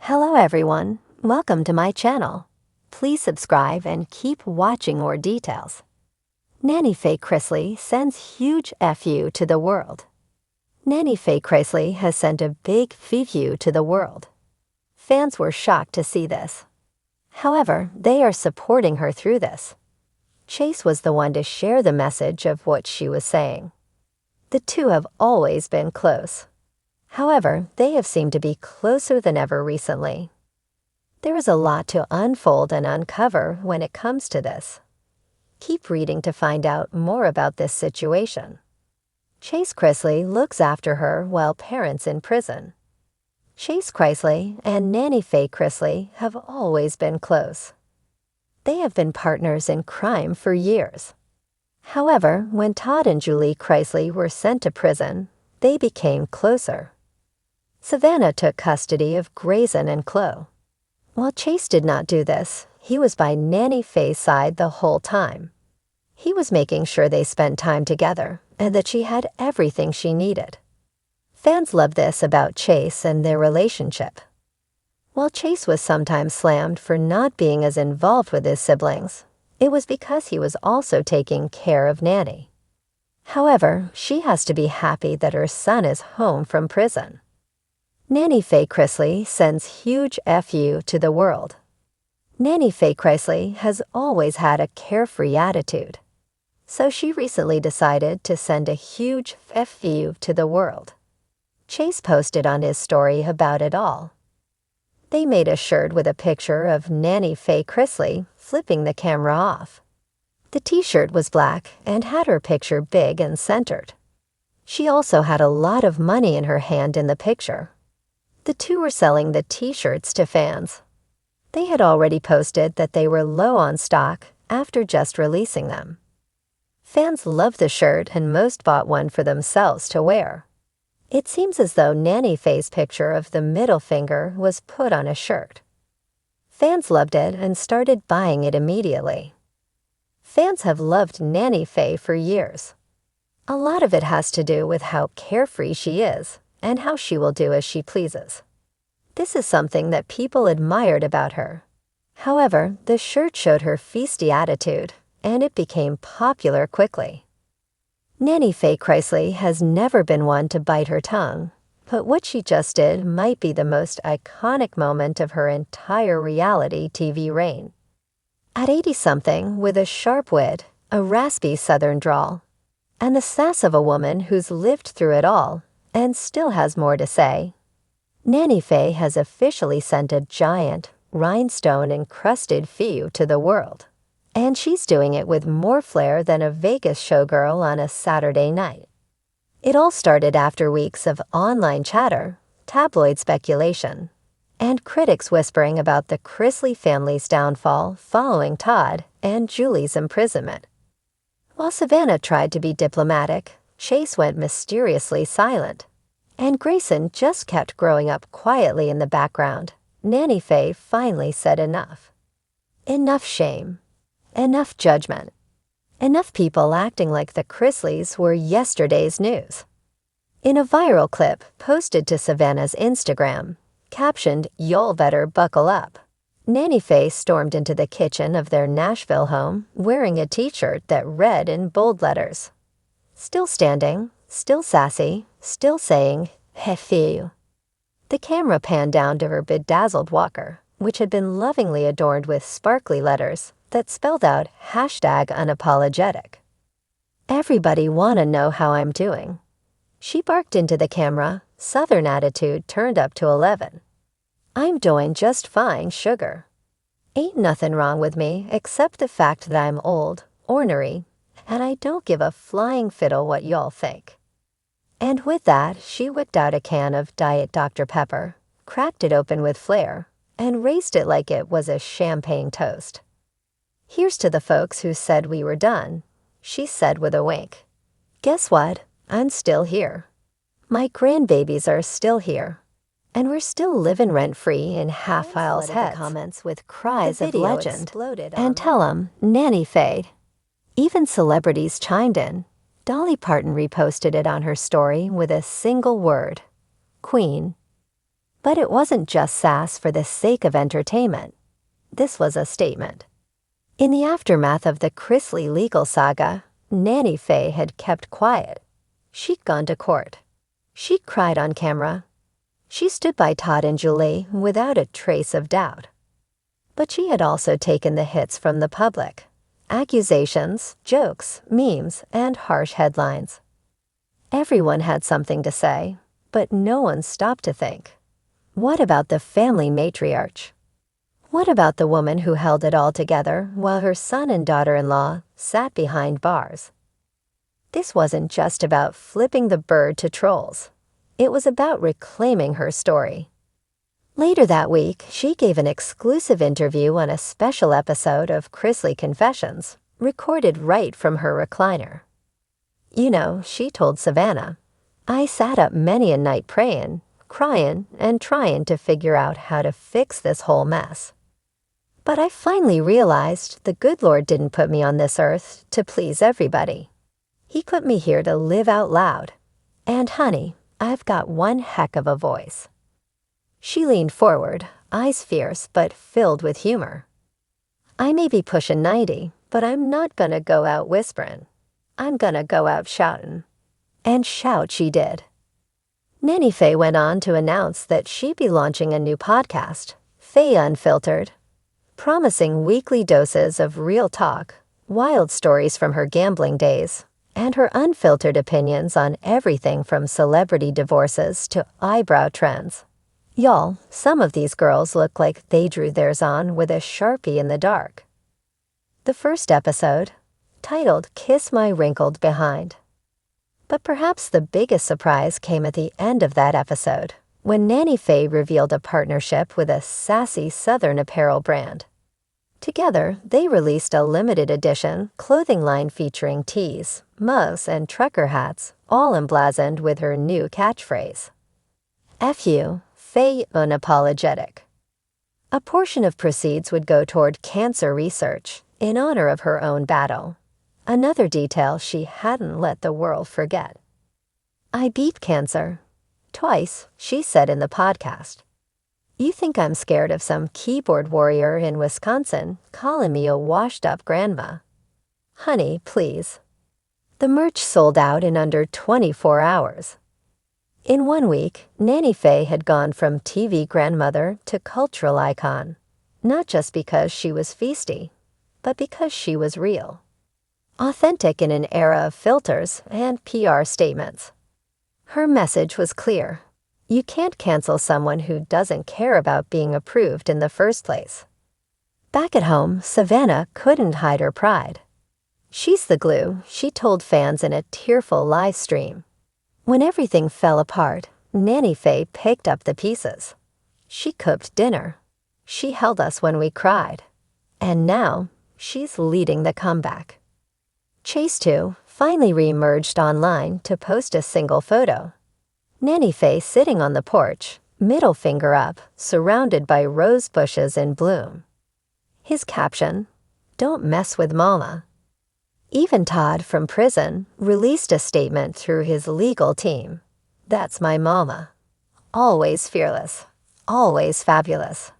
Hello everyone, welcome to my channel. Please subscribe and keep watching more details. Nanny Faye Chrisley sends huge FU to the world. Nanny Faye Chrisley has sent a big FU to the world. Fans were shocked to see this. However, they are supporting her through this. Chase was the one to share the message of what she was saying. The two have always been close. However, they have seemed to be closer than ever recently. There is a lot to unfold and uncover when it comes to this. Keep reading to find out more about this situation. Chase Chrisley looks after her while parents in prison. Chase Chrisley and Nanny Faye Chrisley have always been close. They have been partners in crime for years. However, when Todd and Julie Chrisley were sent to prison, they became closer. Savannah took custody of Grayson and Chloe. While Chase did not do this, he was by Nanny Faye's side the whole time. He was making sure they spent time together and that she had everything she needed. Fans love this about Chase and their relationship. While Chase was sometimes slammed for not being as involved with his siblings, it was because he was also taking care of Nanny. However, she has to be happy that her son is home from prison. Nanny Faye Chrisley sends huge FU to the world. Nanny Faye Chrisley has always had a carefree attitude, so she recently decided to send a huge FU to the world. Chase posted on his story about it all. They made a shirt with a picture of Nanny Faye Chrisley flipping the camera off. The t-shirt was black and had her picture big and centered. She also had a lot of money in her hand in the picture. The two were selling the t-shirts to fans. They had already posted that they were low on stock after just releasing them. Fans loved the shirt and most bought one for themselves to wear. It seems as though Nanny Faye's picture of the middle finger was put on a shirt. Fans loved it and started buying it immediately. Fans have loved Nanny Faye for years. A lot of it has to do with how carefree she is and how she will do as she pleases. This is something that people admired about her. However, the shirt showed her feisty attitude, and it became popular quickly. Nanny Faye Chrisley has never been one to bite her tongue, but what she just did might be the most iconic moment of her entire reality TV reign. At 80-something, with a sharp wit, a raspy southern drawl, and the sass of a woman who's lived through it all and still has more to say, Nanny Faye has officially sent a giant, rhinestone-encrusted FU to the world. And she's doing it with more flair than a Vegas showgirl on a Saturday night. It all started after weeks of online chatter, tabloid speculation, and critics whispering about the Chrisley family's downfall following Todd and Julie's imprisonment. While Savannah tried to be diplomatic, Chase went mysteriously silent, and Grayson just kept growing up quietly in the background. Nanny Faye finally said enough. Enough shame. Enough judgment. Enough people acting like the Chrisleys were yesterday's news. In a viral clip posted to Savannah's Instagram, captioned, "Y'all better buckle up," Nanny Faye stormed into the kitchen of their Nashville home wearing a t-shirt that read in bold letters. Still standing, still sassy, still saying, "Hefu." The camera panned down to her bedazzled walker, which had been lovingly adorned with sparkly letters that spelled out #unapologetic. "Everybody wanna know how I'm doing." She barked into the camera, southern attitude turned up to 11. "I'm doing just fine, sugar. Ain't nothing wrong with me except the fact that I'm old, ornery, and I don't give a flying fiddle what y'all think." And with that, she whipped out a can of Diet Dr. Pepper, cracked it open with flair, and raised it like it was a champagne toast. "Here's to the folks who said we were done," she said with a wink. "Guess what? I'm still here. My grandbabies are still here. And we're still living rent-free in half-files heads." Comments with cries of legend. And tell 'em, Nanny Faye. Even celebrities chimed in. Dolly Parton reposted it on her story with a single word: Queen. But it wasn't just sass for the sake of entertainment. This was a statement. In the aftermath of the Chrisley legal saga, Nanny Faye had kept quiet. She'd gone to court. She'd cried on camera. She stood by Todd and Julie without a trace of doubt. But she had also taken the hits from the public. Accusations, jokes, memes, and harsh headlines. Everyone had something to say, but no one stopped to think. What about the family matriarch? What about the woman who held it all together while her son and daughter-in-law sat behind bars? This wasn't just about flipping the bird to trolls. It was about reclaiming her story. Later that week, she gave an exclusive interview on a special episode of Chrisley Confessions, recorded right from her recliner. You know, she told Savannah, "I sat up many a night praying, crying, and trying to figure out how to fix this whole mess. But I finally realized the good Lord didn't put me on this earth to please everybody. He put me here to live out loud. And honey, I've got one heck of a voice." She leaned forward, eyes fierce but filled with humor. "I may be pushing 90, but I'm not gonna go out whispering. I'm gonna go out shouting." And shout she did. Nanny Faye went on to announce that she'd be launching a new podcast, Faye Unfiltered, promising weekly doses of real talk, wild stories from her gambling days, and her unfiltered opinions on everything from celebrity divorces to eyebrow trends. Y'all, some of these girls look like they drew theirs on with a Sharpie in the dark. The first episode, titled Kiss My Wrinkled Behind. But perhaps the biggest surprise came at the end of that episode, when Nanny Faye revealed a partnership with a sassy Southern apparel brand. Together, they released a limited edition clothing line featuring tees, mugs, and trucker hats, all emblazoned with her new catchphrase. F you, Faye Unapologetic. A portion of proceeds would go toward cancer research in honor of her own battle. Another detail she hadn't let the world forget. "I beat cancer. Twice," she said in the podcast. "You think I'm scared of some keyboard warrior in Wisconsin calling me a washed-up grandma? Honey, please." The merch sold out in under 24 hours. In 1 week, Nanny Faye had gone from TV grandmother to cultural icon, not just because she was feisty, but because she was real. Authentic in an era of filters and PR statements. Her message was clear. You can't cancel someone who doesn't care about being approved in the first place. Back at home, Savannah couldn't hide her pride. "She's the glue," she told fans in a tearful live stream. When everything fell apart, Nanny Faye picked up the pieces. She cooked dinner. She held us when we cried. And now, she's leading the comeback. Chase 2 finally re-emerged online to post a single photo. Nanny Faye sitting on the porch, middle finger up, surrounded by rose bushes in bloom. His caption, "Don't mess with Mama." Even Todd from prison released a statement through his legal team. "That's my mama. Always fearless. Always fabulous."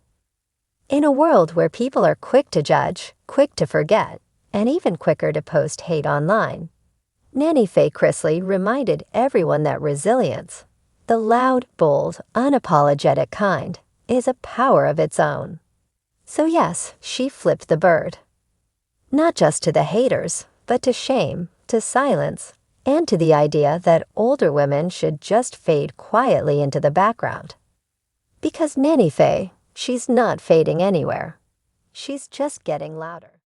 In a world where people are quick to judge, quick to forget, and even quicker to post hate online, Nanny Faye Chrisley reminded everyone that resilience, the loud, bold, unapologetic kind, is a power of its own. So yes, she flipped the bird. Not just to the haters, but to shame, to silence, and to the idea that older women should just fade quietly into the background. Because Nanny Faye, she's not fading anywhere. She's just getting louder.